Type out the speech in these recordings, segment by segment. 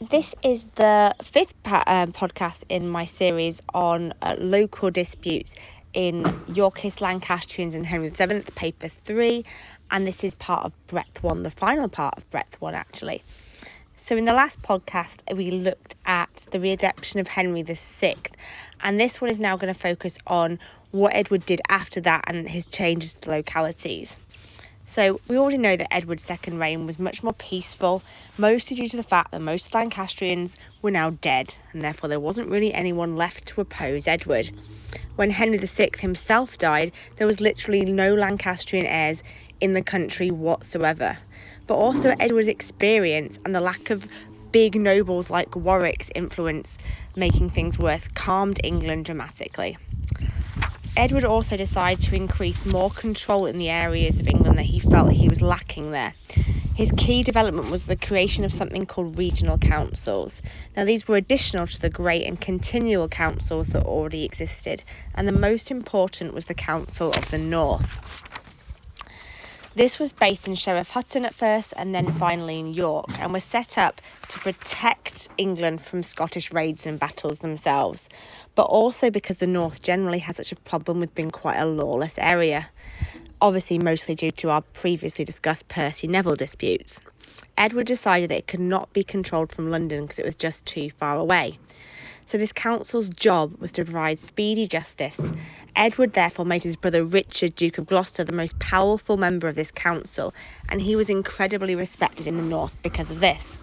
This is the fifth podcast in my series on local disputes in Yorkists, Lancastrians and Henry VII, paper 3, and this is part of breadth 1, the final part of breadth 1 actually. So in the last podcast we looked at the re-election of Henry VI, and this one is now going to focus on what Edward did after that and his changes to localities. So we already know that Edward's second reign was much more peaceful, mostly due to the fact that most Lancastrians were now dead, and therefore there wasn't really anyone left to oppose Edward. When Henry VI himself died, there was literally no Lancastrian heirs in the country whatsoever. But also Edward's experience and the lack of big nobles like Warwick's influence making things worse calmed England dramatically. Edward also decided to increase more control in the areas of England that he felt he was lacking there. His key development was the creation of something called regional councils. Now these were additional to the great and continual councils that already existed, and the most important was the Council of the North. This was based in Sheriff Hutton at first and then finally in York, and was set up to protect England from Scottish raids and battles themselves, but also because the North generally had such a problem with being quite a lawless area, obviously mostly due to our previously discussed Percy Neville disputes. Edward decided that it could not be controlled from London because it was just too far away. So this council's job was to provide speedy justice. Edward therefore made his brother Richard, Duke of Gloucester, the most powerful member of this council, and he was incredibly respected in the north because of this.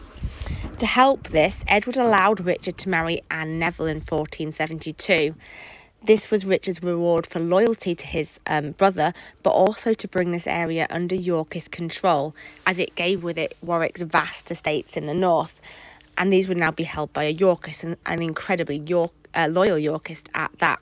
To help this, Edward allowed Richard to marry Anne Neville in 1472. This was Richard's reward for loyalty to his brother, but also to bring this area under Yorkist control, as it gave with it Warwick's vast estates in the north. And these would now be held by a Yorkist, and an incredibly loyal Yorkist at that.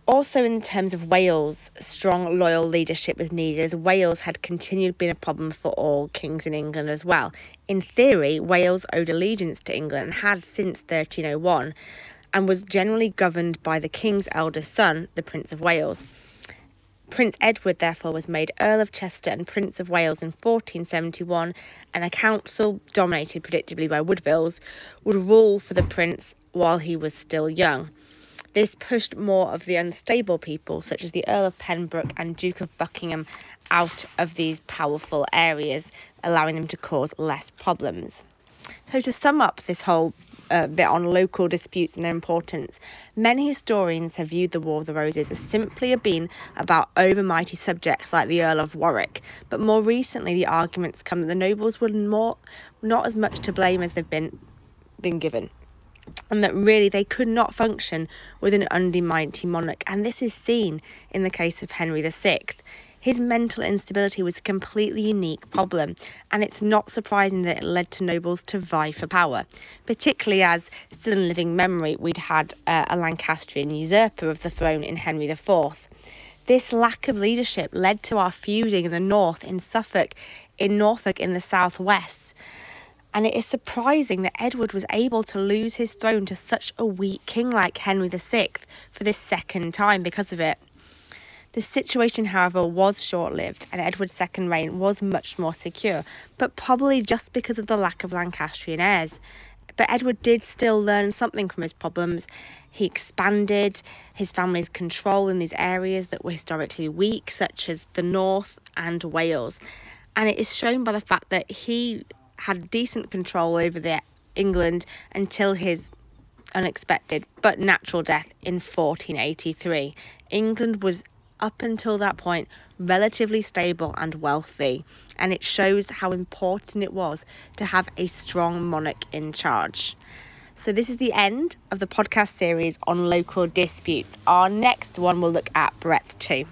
Also, in terms of Wales, strong loyal leadership was needed, as Wales had continued being a problem for all kings in England as well. In theory, Wales owed allegiance to England and had since 1301, and was generally governed by the king's eldest son, the Prince of Wales. Prince Edward therefore was made Earl of Chester and Prince of Wales in 1471, and a council dominated predictably by Woodvilles would rule for the prince while he was still young. This pushed more of the unstable people, such as the Earl of Pembroke and Duke of Buckingham, out of these powerful areas, allowing them to cause less problems. So to sum up this whole bit on local disputes and their importance, many historians have viewed the War of the Roses as simply being about overmighty subjects like the Earl of Warwick, but more recently the arguments come that the nobles were not as much to blame as they've been given, and that really they could not function with an almighty monarch, and this is seen in the case of Henry VI. His mental instability was a completely unique problem, and it's not surprising that it led to nobles to vie for power, particularly as, still in living memory, we'd had a Lancastrian usurper of the throne in Henry IV. This lack of leadership led to our feuding in the north, in Suffolk, in Norfolk, in the southwest. And it is surprising that Edward was able to lose his throne to such a weak king like Henry VI for this second time because of it. The situation, however, was short-lived, and Edward's second reign was much more secure, but probably just because of the lack of Lancastrian heirs. But Edward did still learn something from his problems. He expanded his family's control in these areas that were historically weak, such as the north and Wales. And it is shown by the fact that he had decent control over England until his unexpected but natural death in 1483. England was, up until that point, relatively stable and wealthy, and it shows how important it was to have a strong monarch in charge. So this is the end of the podcast series on local disputes. Our next one will look at breadth 2.